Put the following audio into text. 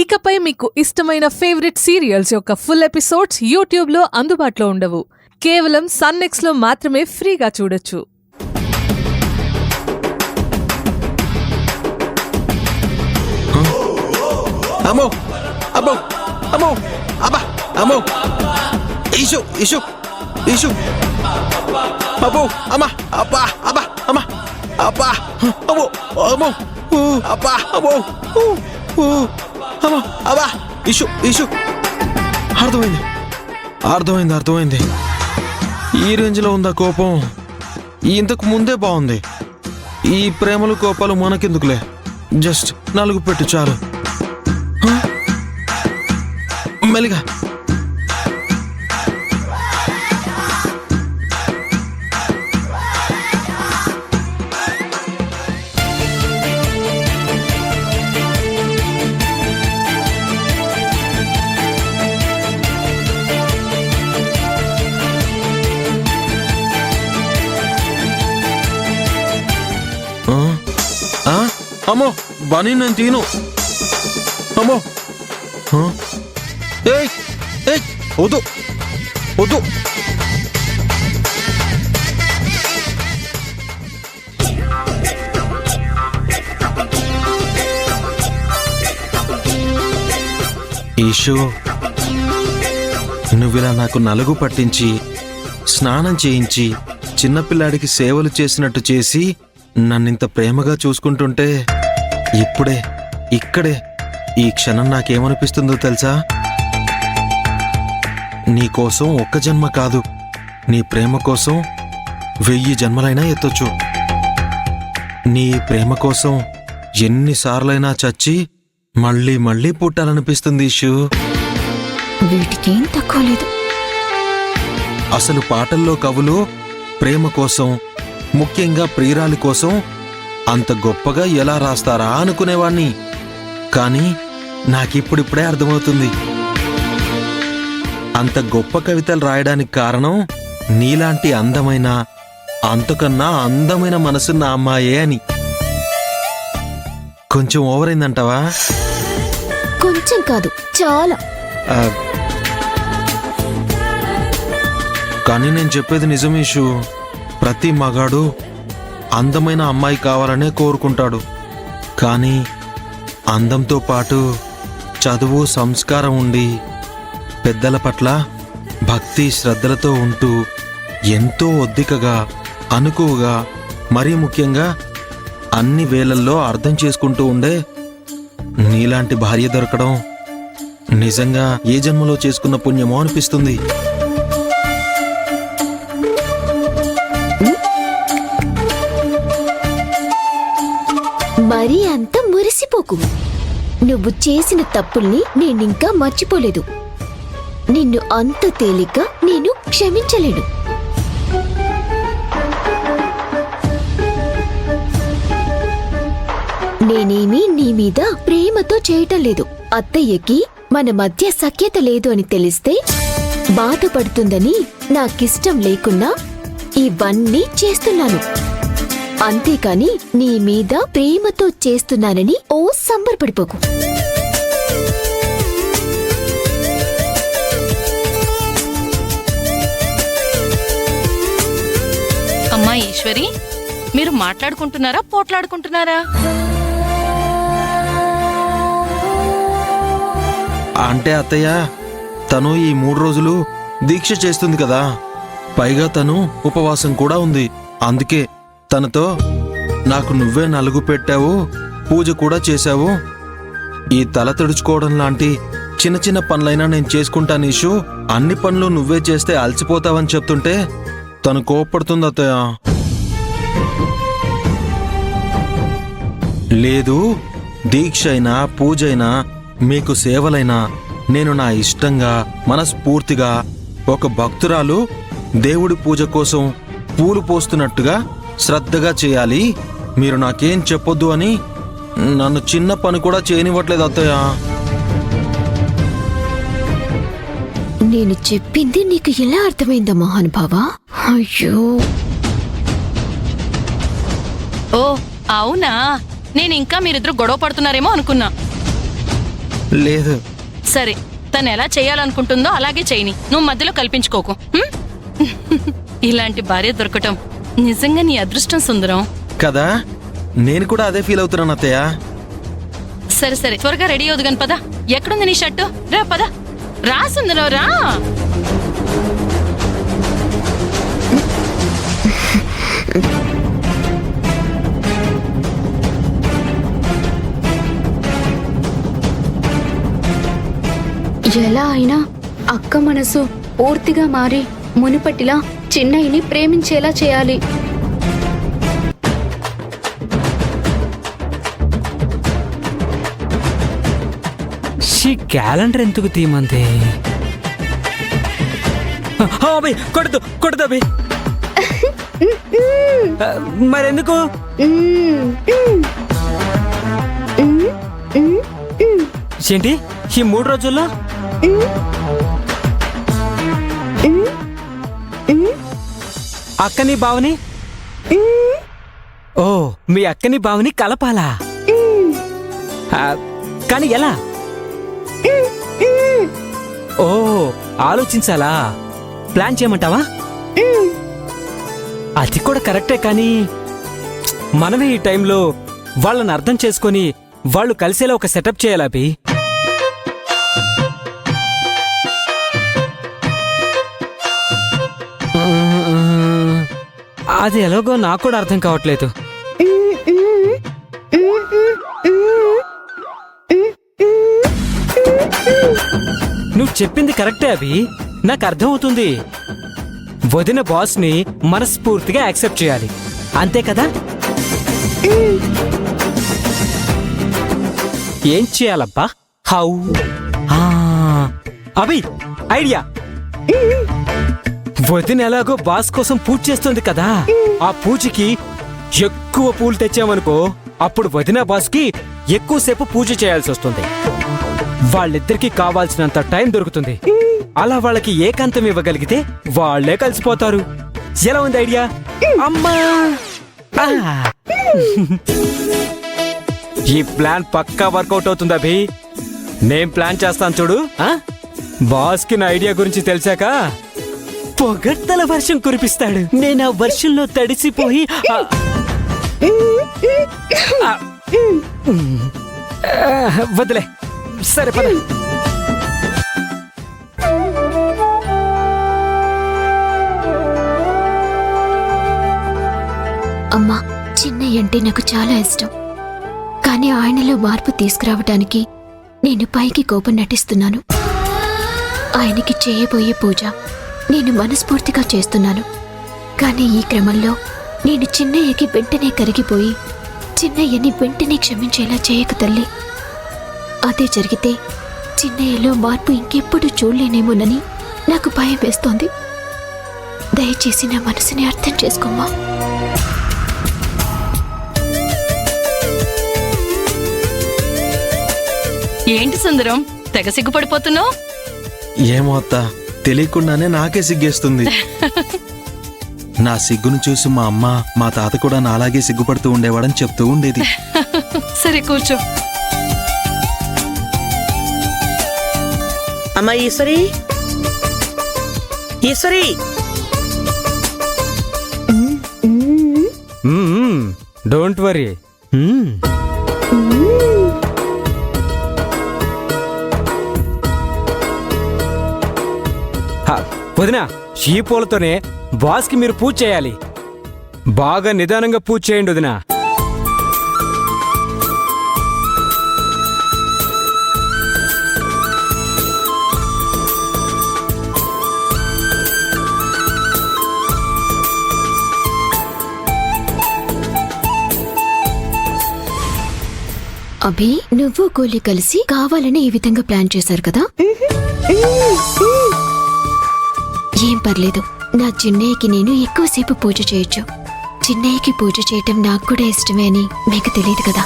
ఇకపై మీకు ఇష్టమైన ఫేవరెట్ సీరియల్స్ యొక్క ఫుల్ ఎపిసోడ్స్ యూట్యూబ్లో అందుబాటులో ఉండవు. కేవలం సన్నెక్స్లో మాత్రమే ఫ్రీగా చూడొచ్చు. అమ్మో అమ్మో అమ్మో అబ్బా అమ్మో ఇషు ఇషు ఇషు అబ్బో అమ్మా అబ్బా అబ్బా అమ్మా అబ్బా అమ్మో అమ్మో అబ్బా అమ్మో అమ్మో అబ్బా ఇషు ఇషు అర్థమైంది అర్థమైంది అర్థమైంది. ఈ రేంజ్లో ఉందా కోపం? ఇంతకు ముందే బాగుంది. ఈ ప్రేమలు కోపాలు మనకెందుకులే, జస్ట్ 4 పెట్టు చాలు. మెల్లిగా అమ్మో బనీ నేను తీను. అమ్మో ఏయ్ ఏయ్ వద్దు వద్దు. ఈషు, నువ్విలా నాకు నలుగు పట్టించి స్నానం చేయించి చిన్నపిల్లాడికి సేవలు చేసినట్టు చేసి నన్నింత ప్రేమగా చూసుకుంటుంటే ఇప్పుడే ఇక్కడే ఈ క్షణం నాకేమనిపిస్తుందో తెలుసా? నీకోసం ఒక్క జన్మ కాదు, నీ ప్రేమ కోసం 1000 జన్మలైనా ఎత్తొచ్చు. నీ ప్రేమ కోసం ఎన్నిసార్లైనా చచ్చి మళ్ళీ మళ్ళీ పుట్టాలనిపిస్తుంది ఇషు. వీటికేం తక్కువ లేదు. అసలు పాటల్లో కవులు ప్రేమ కోసం, ముఖ్యంగా ప్రియురాలి కోసం అంత గొప్పగా ఎలా రాస్తారా అనుకునేవాణ్ణి. కానీ నాకిప్పుడిప్పుడే అర్థమవుతుంది, అంత గొప్ప కవితలు రాయడానికి కారణం నీలాంటి అందమైన, అంతకన్నా అందమైన మనసున్న అమ్మాయే అని. కొంచెం ఓవర్ అయిందంటావా? కొంచెం కాదు, చాలా. కానీ నేను చెప్పేది నిజమేషు. ప్రతి మగాడు అందమైన అమ్మాయి కావాలనే కోరుకుంటాడు. కానీ అందంతో పాటు చదువు, సంస్కారం ఉండి పెద్దల పట్ల భక్తి శ్రద్ధలతో ఉంటూ ఎంతో ఒద్దికగా, అనుకువగా, మరీ ముఖ్యంగా అన్ని వేళల్లో అర్థం చేసుకుంటూ ఉండే నీలాంటి భార్య దొరకడం నిజంగా ఏ జన్మలో చేసుకున్న పుణ్యమో అనిపిస్తుంది. మరీ అంత మురిసిపోకు. నువ్వు చేసిన తప్పుల్ని నేనింకా మర్చిపోలేదు. నిన్ను అంత తేలిగ్గా నేను క్షమించలేను. నేనేమీ నీ మీద ప్రేమతో చేయటం లేదు. అత్తయ్యకి మన మధ్య సఖ్యత లేదు అని తెలిస్తే బాధపడుతుందని నాకిష్టం లేకున్నా ఇవన్నీ చేస్తున్నాను. అంతేకాని నీ మీద ప్రేమతో చేస్తున్నానని ఓ సంబరపడిపోకు. అమ్మా ఈశ్వరి, మీరు మాట్లాడుకుంటున్నారా, పోట్లాడుకుంటున్నారా? అంటే అత్తయ్య, తను ఈ 3 రోజులు దీక్ష చేస్తుంది కదా, పైగా తను ఉపవాసం కూడా ఉంది. అందుకే తనతో నాకు నువ్వే నలుగు పెట్టావు, పూజ కూడా చేశావు, ఈ తల తుడుచుకోవడం లాంటి చిన్న చిన్న పనులైనా నేను చేసుకుంటాను ఈషు, అన్ని పనులు నువ్వే చేస్తే అలసిపోతావని చెప్తుంటే తను కోప్పడుతుంది అత్తయ్య. లేదు, దీక్ష అయినా పూజ అయినా మీకు సేవలైనా నేను నా ఇష్టంగా మనస్ఫూర్తిగా ఒక భక్తురాలు దేవుడి పూజ కోసం పూలు పోస్తున్నట్టుగా శ్రద్ధగా చేయాలి. మీరు నాకేం చెప్పొద్దు అని నన్ను చిన్న పని కూడా చేయనివ్వట్లేదు అత్తయ్య. నేను చెప్పింది నీకు ఎలా అర్థమైందా మహానుభావా? అయ్యో, ఓ అవునా, నేనింకా మీరిద్దరు గొడవ పడుతున్నారేమో అనుకున్నా. లేదు. సరే, తను ఎలా చేయాలనుకుంటుందో అలాగే చేయని, నువ్వు మధ్యలో కల్పించుకోకు. హ్మ్? ఇలాంటి భార్య దొరకటం నిజంగా నీ అదృష్టం సుందరం. కదా, నేను కూడా అదే ఫీల్ అవుతున్నాను అత్తయ్య. సరే సరే, త్వరగా రెడీ అవుదు గాని పద. ఎక్కడుంది నీ షర్టు? రా పద, రా సుందరం రా. ఎలా అయినా అక్క మనసు పూర్తిగా మారి మునుపటిలా చిన్నయ్యని ప్రేమించేలా చేయాలి. క్యాలెండర్ ఎందుకు తీయమంది? కొడదు కొడదు అభి. మరెందుకు? ఏంటి ఈ 3 రోజుల్లో? అక్కని బావని, ఓ మీ అక్కని బావని కలపాలా? కానీ ఎలా? ఓ ఆలోచించాలా? ప్లాన్ చేయమంటావా? అది కూడా కరెక్టే, కానీ మనమే ఈ టైంలో వాళ్ళని అర్థం చేసుకొని వాళ్ళు కలిసేలా ఒక సెటప్ చేయాలా అభి? అది ఎలాగో నాకు కూడా అర్థం కావట్లేదు. నువ్వు చెప్పింది కరెక్టే అభి, నాకు అర్థమవుతుంది. వదిన బాస్ ని మనస్ఫూర్తిగా యాక్సెప్ట్ చేయాలి, అంతే కదా? ఏం చేయాలబ్బా? హౌ? Abhi idea. వదిన ఎలాగో బాస్ కోసం పూజ చేస్తుంది కదా, ఆ పూజకి ఎక్కువ పూలు తెచ్చామనుకో, అప్పుడు వదిన బాస్ కి ఎక్కువసేపు పూజ చేయాల్సి వస్తుంది. వాళ్ళిద్దరికి కావాల్సినంత టైం దొరుకుతుంది. అలా వాళ్ళకి ఏకాంతం ఇవ్వగలిగితే వాళ్లే కలిసిపోతారు. ఎలా ఉంది ఐడియా? అమ్మా, ఈ ప్లాన్ పక్కా వర్కౌట్ అవుతుంది అభి. నేను ప్లాన్ చేస్తాను చూడు. బాస్ కి నా ఐడియా గురించి తెలిసాక పొగడ్తల వర్షం కురిపిస్తాడు. నేను ఆ వర్షంలో తడిసిపోయి వదిలే. సరే పద. అమ్మా, చిన్నయ్య అంటే నాకు చాలా ఇష్టం. కానీ ఆయనలో మార్పు తీసుకురావటానికి నేను పైకి కోపం నటిస్తున్నాను. ఆయనకి చేయబోయే పూజ నేను మనస్ఫూర్తిగా చేస్తున్నాను. కానీ ఈ క్రమంలో నేను చిన్నయ్యకి వెంటనే కరిగిపోయి చిన్నయ్యని వెంటనే క్షమించేలా చేయక తల్లి. అదే జరిగితే చిన్నయ్యలో మార్పు ఇంకెప్పుడు చూడలేనేమోనని నాకు భయం వేస్తోంది. దయచేసి నా మనసుని అర్థం చేసుకోమ్మా. ఏంటి సుందరం, తెగ సిగ్గుపడిపోతున్నావు? ఏమో అత్త, తెలియకుండానే నాకే సిగ్గేస్తుంది. నా సిగ్గును చూసి మా అమ్మ, మా తాత కూడా నాలాగే సిగ్గుపడుతూ ఉండేవాడని చెప్తూ ఉండేది. సరే కూర్చో. అమ్మా ఈశ్వరి, ఈశ్వరి, డోంట్ వరీ. వదినా, ఈ పూలతోనే బాస్ కి మీరు పూజ చేయాలి. బాగా నిదానంగా పూజ చేయండి వదినా. అభి, నువ్వు గోలి కలిసి కావాలని ఈ విధంగా ప్లాన్ చేశారు కదా? ఏం పర్లేదు, నా చిన్నయ్యకి నేను ఎక్కువసేపు పూజ చేయొచ్చు. చిన్నయ్యకి పూజ చేయటం నాకు కూడా ఇష్టమే అని మీకు తెలియదు కదా.